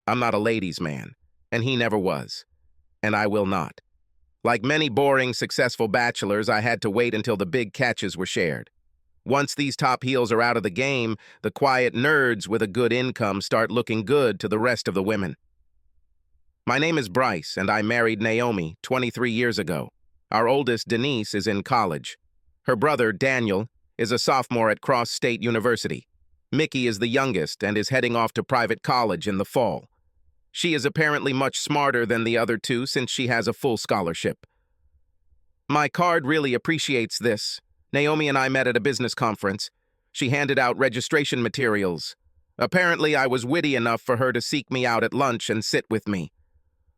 I'm not a ladies' man, and he never was, and I will not. Like many boring, successful bachelors, I had to wait until the big catches were shared. Once these top heels are out of the game, the quiet nerds with a good income start looking good to the rest of the women. My name is Bryce, and I married Naomi 23 years ago. Our oldest, Denise, is in college. Her brother, Daniel, is a sophomore at Cross State University. Mickey is the youngest and is heading off to private college in the fall. She is apparently much smarter than the other two since she has a full scholarship. My card really appreciates this. Naomi and I met at a business conference. She handed out registration materials. Apparently, I was witty enough for her to seek me out at lunch and sit with me.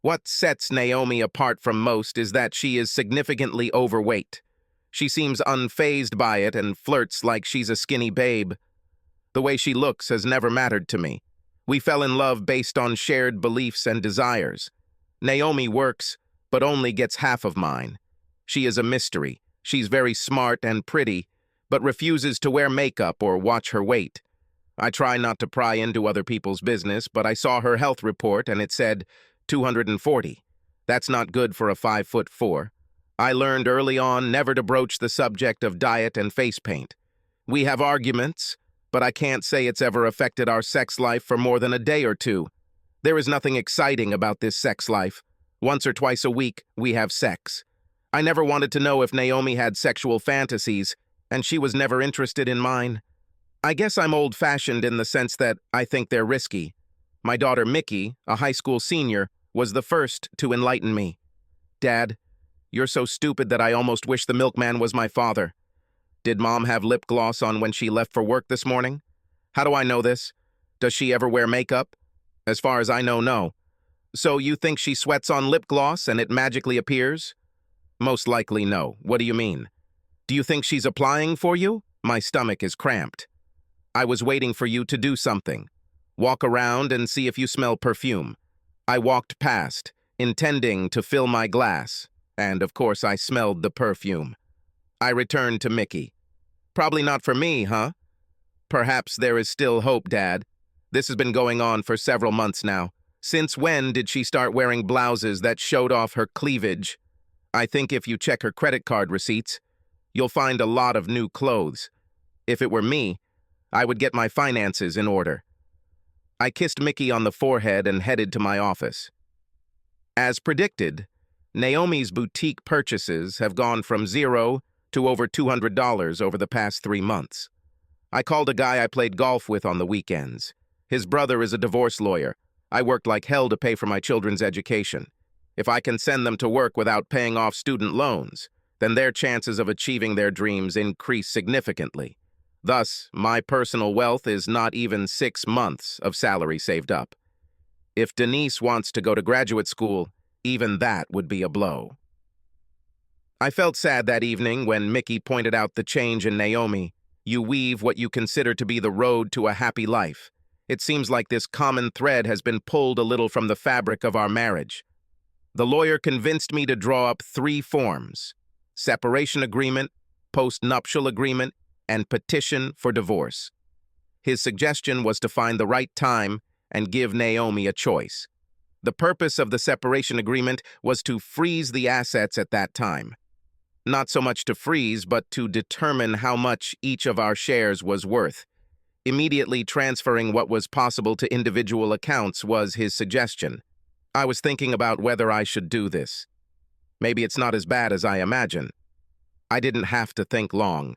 What sets Naomi apart from most is that she is significantly overweight. She seems unfazed by it and flirts like she's a skinny babe. The way she looks has never mattered to me. We fell in love based on shared beliefs and desires. Naomi works, but only gets half of mine. She is a mystery. She's very smart and pretty, but refuses to wear makeup or watch her weight. I try not to pry into other people's business, but I saw her health report and it said 240. That's not good for a 5'4". I learned early on never to broach the subject of diet and face paint. We have arguments, but I can't say it's ever affected our sex life for more than a day or two. There is nothing exciting about this sex life. Once or twice a week, we have sex. I never wanted to know if Naomi had sexual fantasies, and she was never interested in mine. I guess I'm old-fashioned in the sense that I think they're risky. My daughter Mickey, a high school senior, was the first to enlighten me. Dad, you're so stupid that I almost wish the milkman was my father. Did Mom have lip gloss on when she left for work this morning? How do I know this? Does she ever wear makeup? As far as I know, no. So you think she sweats on lip gloss and it magically appears? Most likely no. What do you mean? Do you think she's applying for you? My stomach is cramped. I was waiting for you to do something. Walk around and see if you smell perfume. I walked past, intending to fill my glass, and of course I smelled the perfume. I returned to Mickey. Probably not for me, huh? Perhaps there is still hope, Dad. This has been going on for several months now. Since when did she start wearing blouses that showed off her cleavage? I think if you check her credit card receipts, you'll find a lot of new clothes. If it were me, I would get my finances in order. I kissed Mickey on the forehead and headed to my office. As predicted, Naomi's boutique purchases have gone from $0 to over $200 over the past 3 months. I called a guy I played golf with on the weekends. His brother is a divorce lawyer. I worked like hell to pay for my children's education. If I can send them to work without paying off student loans, then their chances of achieving their dreams increase significantly. Thus, my personal wealth is not even 6 months of salary saved up. If Denise wants to go to graduate school, even that would be a blow. I felt sad that evening when Mickey pointed out the change in Naomi. You weave what you consider to be the road to a happy life. It seems like this common thread has been pulled a little from the fabric of our marriage. The lawyer convinced me to draw up 3 forms: separation agreement, post-nuptial agreement, and petition for divorce. His suggestion was to find the right time and give Naomi a choice. The purpose of the separation agreement was to freeze the assets at that time. Not so much to freeze, but to determine how much each of our shares was worth. Immediately transferring what was possible to individual accounts was his suggestion. I was thinking about whether I should do this. Maybe it's not as bad as I imagine. I didn't have to think long.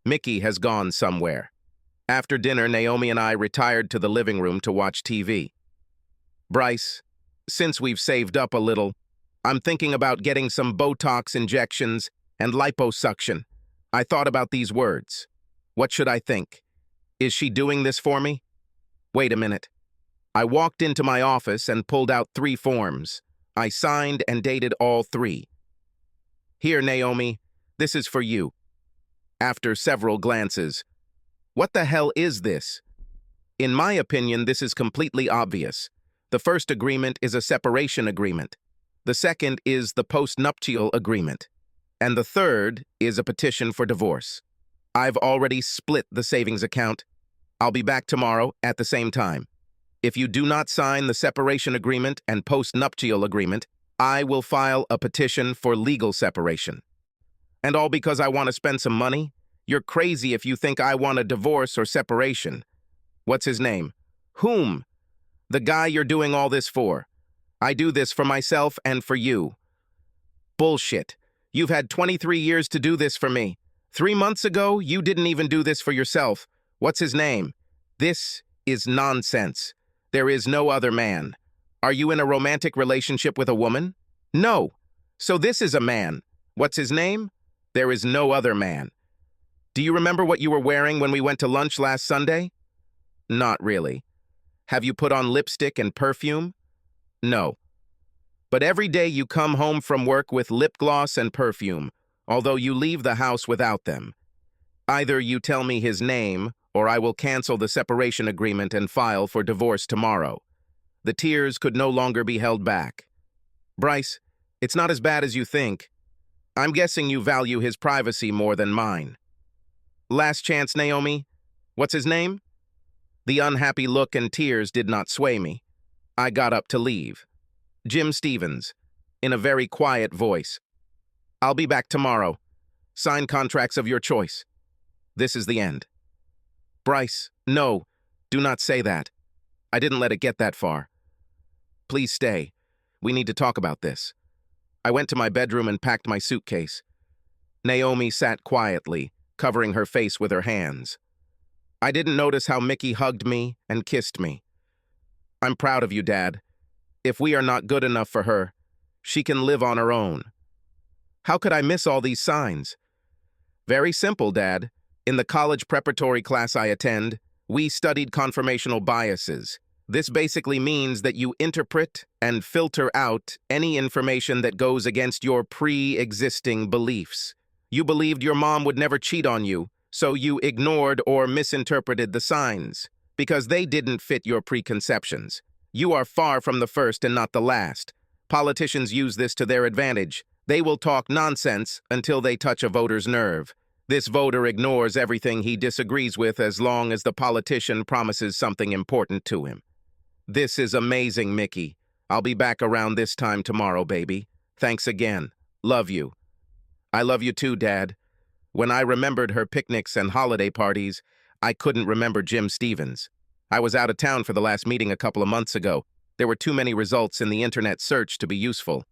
Mickey has gone somewhere. After dinner, Naomi and I retired to the living room to watch TV. Bryce, since we've saved up a little, I'm thinking about getting some Botox injections and liposuction. I thought about these words. What should I think? Is she doing this for me? Wait a minute. I walked into my office and pulled out 3 forms. I signed and dated all 3. Here, Naomi, this is for you. After several glances, what the hell is this? In my opinion, this is completely obvious. The first agreement is a separation agreement. The second is the post-nuptial agreement. And the third is a petition for divorce. I've already split the savings account. I'll be back tomorrow at the same time. If you do not sign the separation agreement and post-nuptial agreement, I will file a petition for legal separation. And all because I want to spend some money? You're crazy if you think I want a divorce or separation. What's his name? Whom? The guy you're doing all this for. I do this for myself and for you. Bullshit. You've had 23 years to do this for me. 3 months ago, you didn't even do this for yourself. What's his name? This is nonsense. There is no other man. Are you in a romantic relationship with a woman? No. So this is a man. What's his name? There is no other man. Do you remember what you were wearing when we went to lunch last Sunday? Not really. Have you put on lipstick and perfume? No. But every day you come home from work with lip gloss and perfume, although you leave the house without them. Either you tell me his name, or I will cancel the separation agreement and file for divorce tomorrow. The tears could no longer be held back. Bryce, it's not as bad as you think. I'm guessing you value his privacy more than mine. Last chance, Naomi. What's his name? The unhappy look and tears did not sway me. I got up to leave. Jim Stevens, in a very quiet voice. I'll be back tomorrow. Sign contracts of your choice. This is the end. Bryce, no, do not say that. I didn't let it get that far. Please stay. We need to talk about this. I went to my bedroom and packed my suitcase. Naomi sat quietly, covering her face with her hands. I didn't notice how Mickey hugged me and kissed me. I'm proud of you, Dad. If we are not good enough for her, she can live on her own. How could I miss all these signs? Very simple, Dad. In the college preparatory class I attend, we studied confirmational biases. This basically means that you interpret and filter out any information that goes against your pre-existing beliefs. You believed your mom would never cheat on you, so you ignored or misinterpreted the signs, because they didn't fit your preconceptions. You are far from the first and not the last. Politicians use this to their advantage. They will talk nonsense until they touch a voter's nerve. This voter ignores everything he disagrees with as long as the politician promises something important to him. This is amazing, Mickey. I'll be back around this time tomorrow, baby. Thanks again. Love you. I love you too, Dad. When I remembered her picnics and holiday parties, I couldn't remember Jim Stevens. I was out of town for the last meeting a couple of months ago. There were too many results in the internet search to be useful.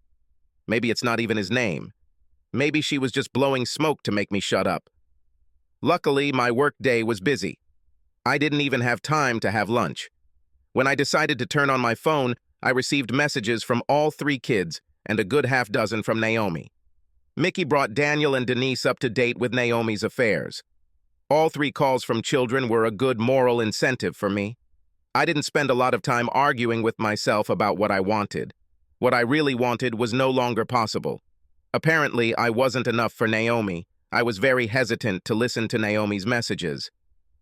Maybe it's not even his name. Maybe she was just blowing smoke to make me shut up. Luckily, my work day was busy. I didn't even have time to have lunch. When I decided to turn on my phone, I received messages from all 3 kids and a good half dozen from Naomi. Mickey brought Daniel and Denise up to date with Naomi's affairs. All 3 calls from children were a good moral incentive for me. I didn't spend a lot of time arguing with myself about what I wanted. What I really wanted was no longer possible. Apparently, I wasn't enough for Naomi. I was very hesitant to listen to Naomi's messages.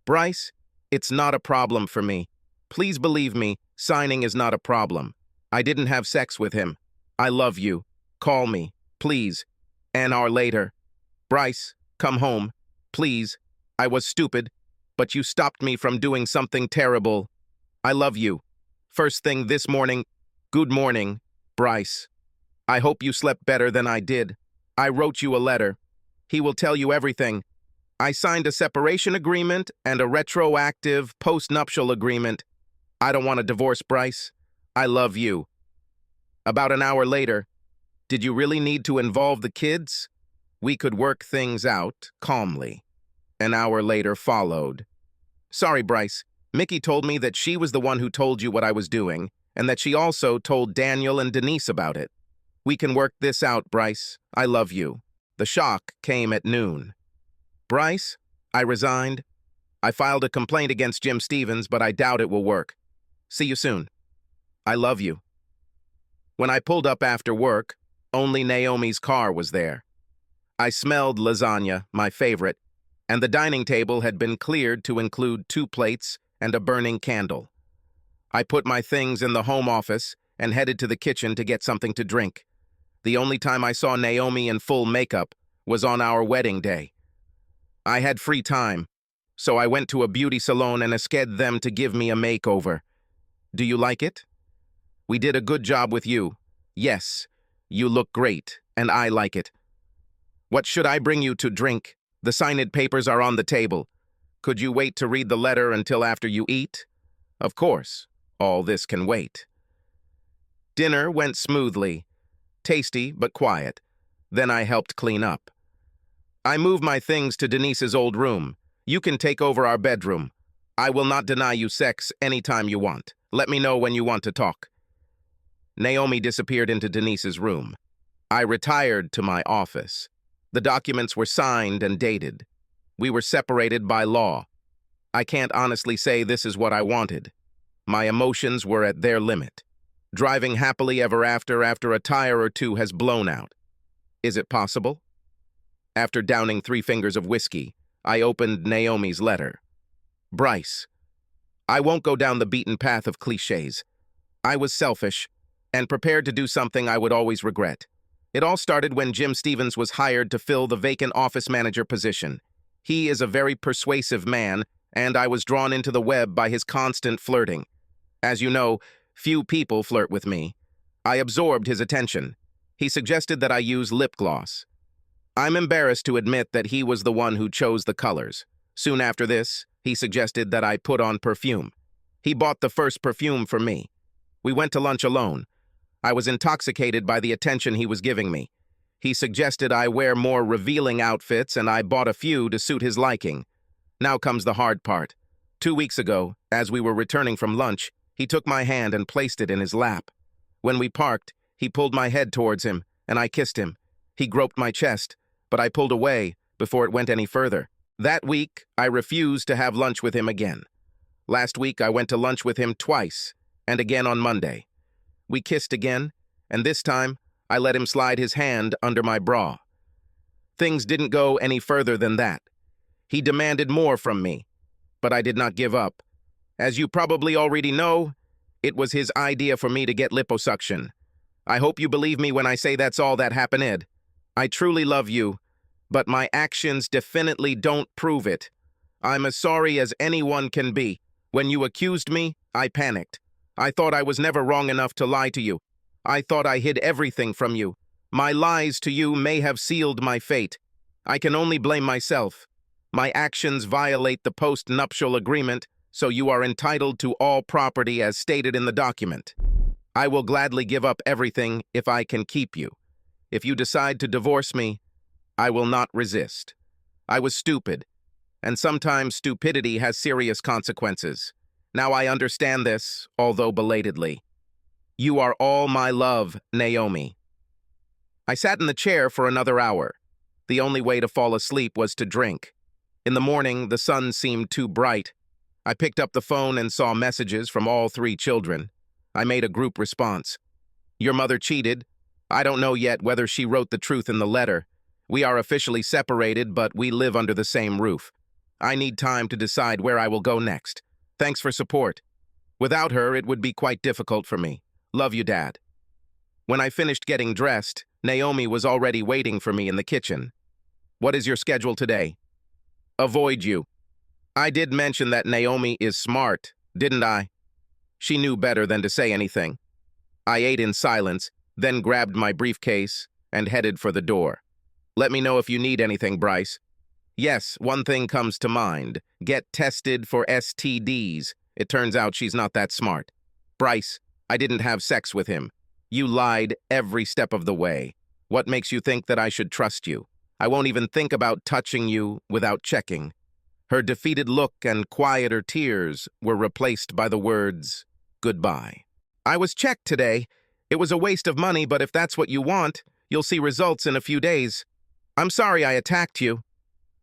Bryce, it's not a problem for me. Please believe me, signing is not a problem. I didn't have sex with him. I love you. Call me, please. An hour later. Bryce, come home. Please. I was stupid, but you stopped me from doing something terrible. I love you. First thing this morning, good morning, Bryce. I hope you slept better than I did. I wrote you a letter. He will tell you everything. I signed a separation agreement and a retroactive post-nuptial agreement. I don't want a divorce, Bryce. I love you. About an hour later, did you really need to involve the kids? We could work things out calmly. An hour later followed. Sorry, Bryce. Mickey told me that she was the one who told you what I was doing, and that she also told Daniel and Denise about it. We can work this out, Bryce. I love you. The shock came at noon. Bryce, I resigned. I filed a complaint against Jim Stevens, but I doubt it will work. See you soon. I love you. When I pulled up after work, only Naomi's car was there. I smelled lasagna, my favorite, and the dining table had been cleared to include 2 plates and a burning candle. I put my things in the home office and headed to the kitchen to get something to drink. The only time I saw Naomi in full makeup was on our wedding day. I had free time, so I went to a beauty salon and asked them to give me a makeover. Do you like it? We did a good job with you. Yes, you look great, and I like it. What should I bring you to drink? The signed papers are on the table. Could you wait to read the letter until after you eat? Of course, all this can wait. Dinner went smoothly, tasty but quiet. Then I helped clean up. I moved my things to Denise's old room. You can take over our bedroom. I will not deny you sex anytime you want. Let me know when you want to talk. Naomi disappeared into Denise's room. I retired to my office. The documents were signed and dated. We were separated by law. I can't honestly say this is what I wanted. My emotions were at their limit. Driving happily ever after a tire or two has blown out. Is it possible? After downing 3 fingers of whiskey, I opened Naomi's letter. Bryce, I won't go down the beaten path of cliches. I was selfish and prepared to do something I would always regret. It all started when Jim Stevens was hired to fill the vacant office manager position. He is a very persuasive man, and I was drawn into the web by his constant flirting. As you know, few people flirt with me. I absorbed his attention. He suggested that I use lip gloss. I'm embarrassed to admit that he was the one who chose the colors. Soon after this, he suggested that I put on perfume. He bought the first perfume for me. We went to lunch alone. I was intoxicated by the attention he was giving me. He suggested I wear more revealing outfits, and I bought a few to suit his liking. Now comes the hard part. 2 weeks ago, as we were returning from lunch, he took my hand and placed it in his lap. When we parked, he pulled my head towards him, and I kissed him. He groped my chest, but I pulled away before it went any further. That week, I refused to have lunch with him again. Last week, I went to lunch with him twice, and again on Monday. We kissed again, and this time, I let him slide his hand under my bra. Things didn't go any further than that. He demanded more from me, but I did not give up. As you probably already know, it was his idea for me to get liposuction. I hope you believe me when I say that's all that happened. I truly love you, but my actions definitely don't prove it. I'm as sorry as anyone can be. When you accused me, I panicked. I thought I was never wrong enough to lie to you. I thought I hid everything from you. My lies to you may have sealed my fate. I can only blame myself. My actions violate the post-nuptial agreement, so you are entitled to all property as stated in the document. I will gladly give up everything if I can keep you. If you decide to divorce me, I will not resist. I was stupid, and sometimes stupidity has serious consequences. Now I understand this, although belatedly. You are all my love, Naomi. I sat in the chair for another hour. The only way to fall asleep was to drink. In the morning, the sun seemed too bright. I picked up the phone and saw messages from all 3 children. I made a group response. Your mother cheated. I don't know yet whether she wrote the truth in the letter. We are officially separated, but we live under the same roof. I need time to decide where I will go next. Thanks for support. Without her, it would be quite difficult for me. Love you, Dad. When I finished getting dressed, Naomi was already waiting for me in the kitchen. What is your schedule today? Avoid you. I did mention that Naomi is smart, didn't I? She knew better than to say anything. I ate in silence, then grabbed my briefcase and headed for the door. Let me know if you need anything, Bryce. Yes, one thing comes to mind. Get tested for STDs. It turns out she's not that smart. Bryce, I didn't have sex with him. You lied every step of the way. What makes you think that I should trust you? I won't even think about touching you without checking. Her defeated look and quieter tears were replaced by the words, goodbye. I was checked today. It was a waste of money, but if that's what you want, you'll see results in a few days. I'm sorry I attacked you.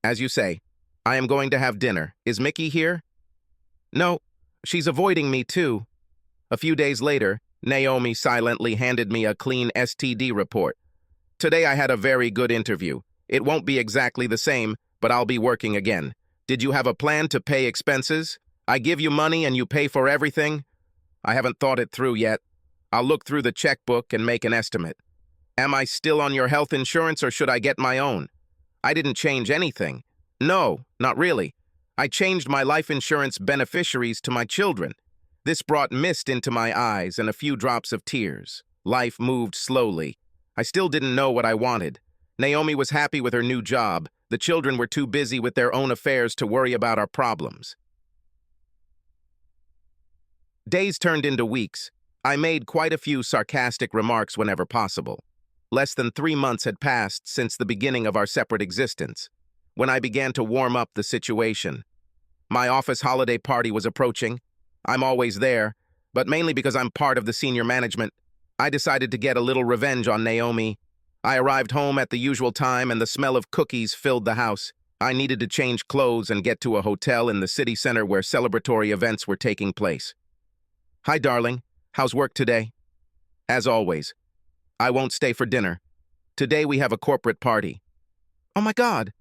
As you say, I am going to have dinner. Is Mickey here? No, she's avoiding me too. A few days later, Naomi silently handed me a clean STD report. Today I had a very good interview. It won't be exactly the same, but I'll be working again. Did you have a plan to pay expenses? I give you money and you pay for everything? I haven't thought it through yet. I'll look through the checkbook and make an estimate. Am I still on your health insurance or should I get my own? I didn't change anything. No, not really. I changed my life insurance beneficiaries to my children. This brought mist into my eyes and a few drops of tears. Life moved slowly. I still didn't know what I wanted. Naomi was happy with her new job. The children were too busy with their own affairs to worry about our problems. Days turned into weeks. I made quite a few sarcastic remarks whenever possible. Less than 3 months had passed since the beginning of our separate existence, when I began to warm up the situation. My office holiday party was approaching. I'm always there, but mainly because I'm part of the senior management. I decided to get a little revenge on Naomi. I arrived home at the usual time and the smell of cookies filled the house. I needed to change clothes and get to a hotel in the city center where celebratory events were taking place. "Hi, darling. How's work today?" "As always. I won't stay for dinner. Today we have a corporate party." "Oh my God.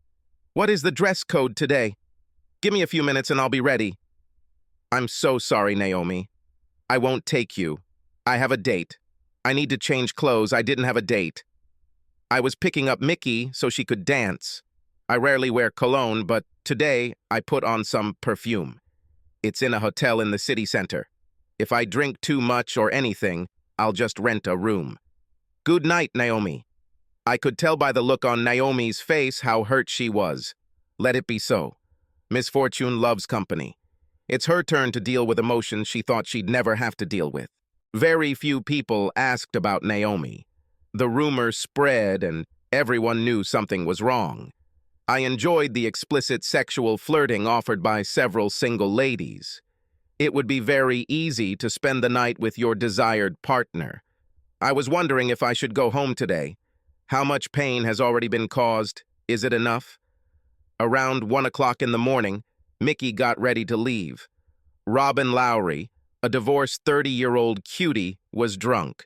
What is the dress code today? Give me a few minutes and I'll be ready." "I'm so sorry, Naomi. I won't take you. I have a date. I need to change clothes. I didn't have a date. I was picking up Mickey so she could dance. I rarely wear cologne, but today I put on some perfume. It's in a hotel in the city center. If I drink too much or anything, I'll just rent a room. Good night, Naomi." I could tell by the look on Naomi's face how hurt she was. Let it be so. Misfortune loves company. It's her turn to deal with emotions she thought she'd never have to deal with. Very few people asked about Naomi. The rumor spread and everyone knew something was wrong. I enjoyed the explicit sexual flirting offered by several single ladies. It would be very easy to spend the night with your desired partner. I was wondering if I should go home today. How much pain has already been caused? Is it enough? Around 1 o'clock in the morning, Mickey got ready to leave. Robin Lowry, a divorced 30-year-old cutie, was drunk.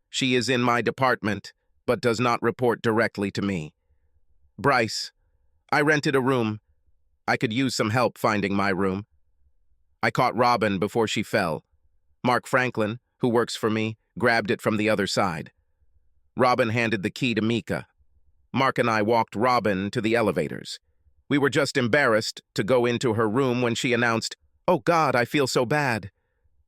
She is in my department, but does not report directly to me. Bryce, I rented a room. I could use some help finding my room. I caught Robin before she fell. Mark Franklin, who works for me, grabbed it from the other side. Robin handed the key to Mika. Mark and I walked Robin to the elevators. We were just embarrassed to go into her room when she announced, "Oh God, I feel so bad."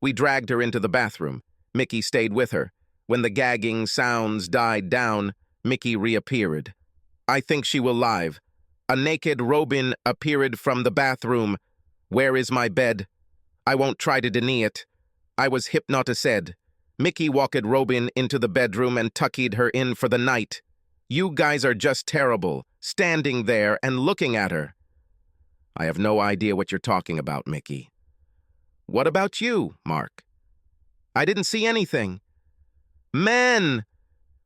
We dragged her into the bathroom. Mickey stayed with her. When the gagging sounds died down, Mickey reappeared. I think she will live. A naked Robin appeared from the bathroom. "Where is my bed?" I won't try to deny it. I was hypnotized. Mickey walked Robin into the bedroom and tucked her in for the night. You guys are just terrible, standing there and looking at her. I have no idea what you're talking about, Mickey. What about you, Mark? I didn't see anything. Men!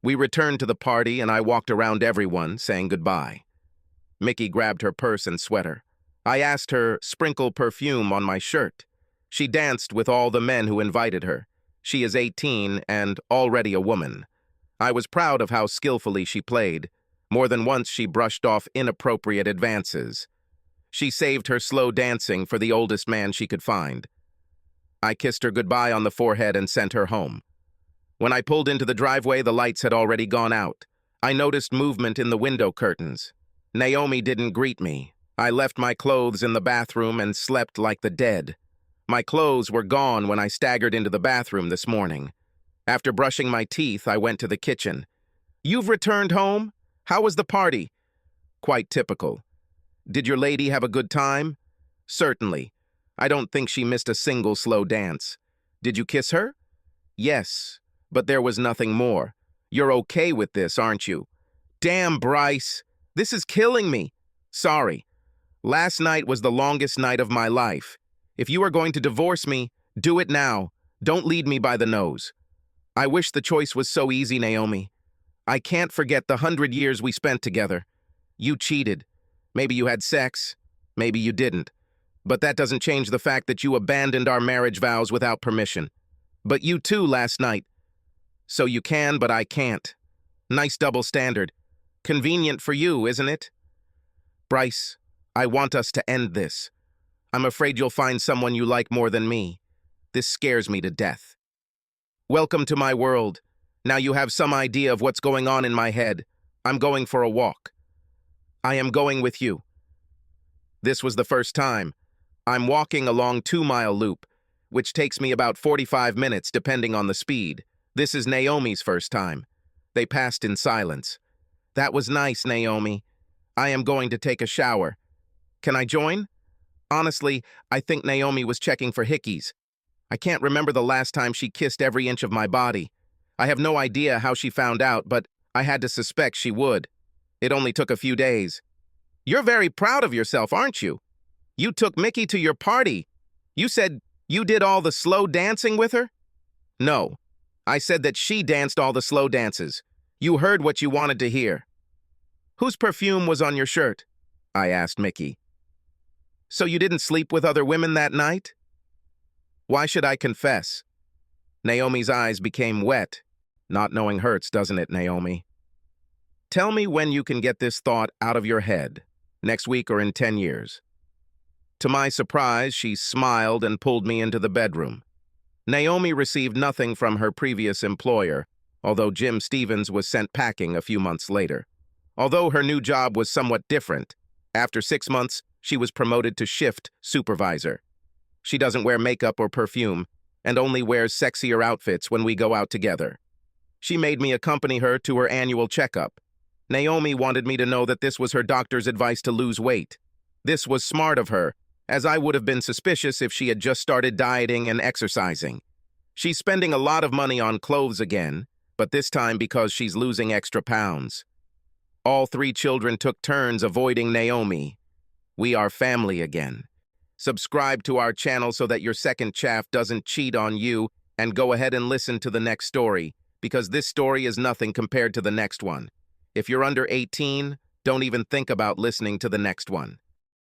We returned to the party and I walked around everyone, saying goodbye. Mickey grabbed her purse and sweater. I asked her, sprinkle perfume on my shirt. She danced with all the men who invited her. She is 18 and already a woman. I was proud of how skillfully she played. More than once she brushed off inappropriate advances. She saved her slow dancing for the oldest man she could find. I kissed her goodbye on the forehead and sent her home. When I pulled into the driveway, the lights had already gone out. I noticed movement in the window curtains. Naomi didn't greet me. I left my clothes in the bathroom and slept like the dead. My clothes were gone when I staggered into the bathroom this morning. After brushing my teeth, I went to the kitchen. You've returned home? How was the party? Quite typical. Did your lady have a good time? Certainly. I don't think she missed a single slow dance. Did you kiss her? Yes, but there was nothing more. You're okay with this, aren't you? Damn, Bryce. This is killing me. Sorry. Last night was the longest night of my life. If you are going to divorce me, do it now. Don't lead me by the nose. I wish the choice was so easy, Naomi. I can't forget the 100 years we spent together. You cheated. Maybe you had sex. Maybe you didn't. But that doesn't change the fact that you abandoned our marriage vows without permission. But you too last night. So you can, but I can't. Nice double standard. Convenient for you, isn't it? Bryce, I want us to end this. I'm afraid you'll find someone you like more than me. This scares me to death. Welcome to my world. Now you have some idea of what's going on in my head. I'm going for a walk. I am going with you. This was the first time. I'm walking along 2 Mile Loop. which takes me about 45 minutes depending on the speed. This is Naomi's first time. They passed in silence. That was nice, Naomi. I am going to take a shower. Can I join? Honestly, I think Naomi was checking for hickeys. I can't remember the last time she kissed every inch of my body. I have no idea how she found out, but I had to suspect she would. It only took a few days. You're very proud of yourself, aren't you? You took Mickey to your party. You said you did all the slow dancing with her? No. I said that she danced all the slow dances. You heard what you wanted to hear. Whose perfume was on your shirt? I asked Mickey. So you didn't sleep with other women that night? Why should I confess? Naomi's eyes became wet. Not knowing hurts, doesn't it, Naomi? Tell me when you can get this thought out of your head, next week or in 10 years. To my surprise, she smiled and pulled me into the bedroom. Naomi received nothing from her previous employer, although Jim Stevens was sent packing a few months later. Although her new job was somewhat different, after 6 months, she was promoted to shift supervisor. She doesn't wear makeup or perfume, and only wears sexier outfits when we go out together. She made me accompany her to her annual checkup. Naomi wanted me to know that this was her doctor's advice to lose weight. This was smart of her, as I would have been suspicious if she had just started dieting and exercising. She's spending a lot of money on clothes again, but this time because she's losing extra pounds. All 3 children took turns avoiding Naomi. We are family again. Subscribe to our channel so that your second chaff doesn't cheat on you, and go ahead and listen to the next story, because this story is nothing compared to the next one. If you're under 18, don't even think about listening to the next one.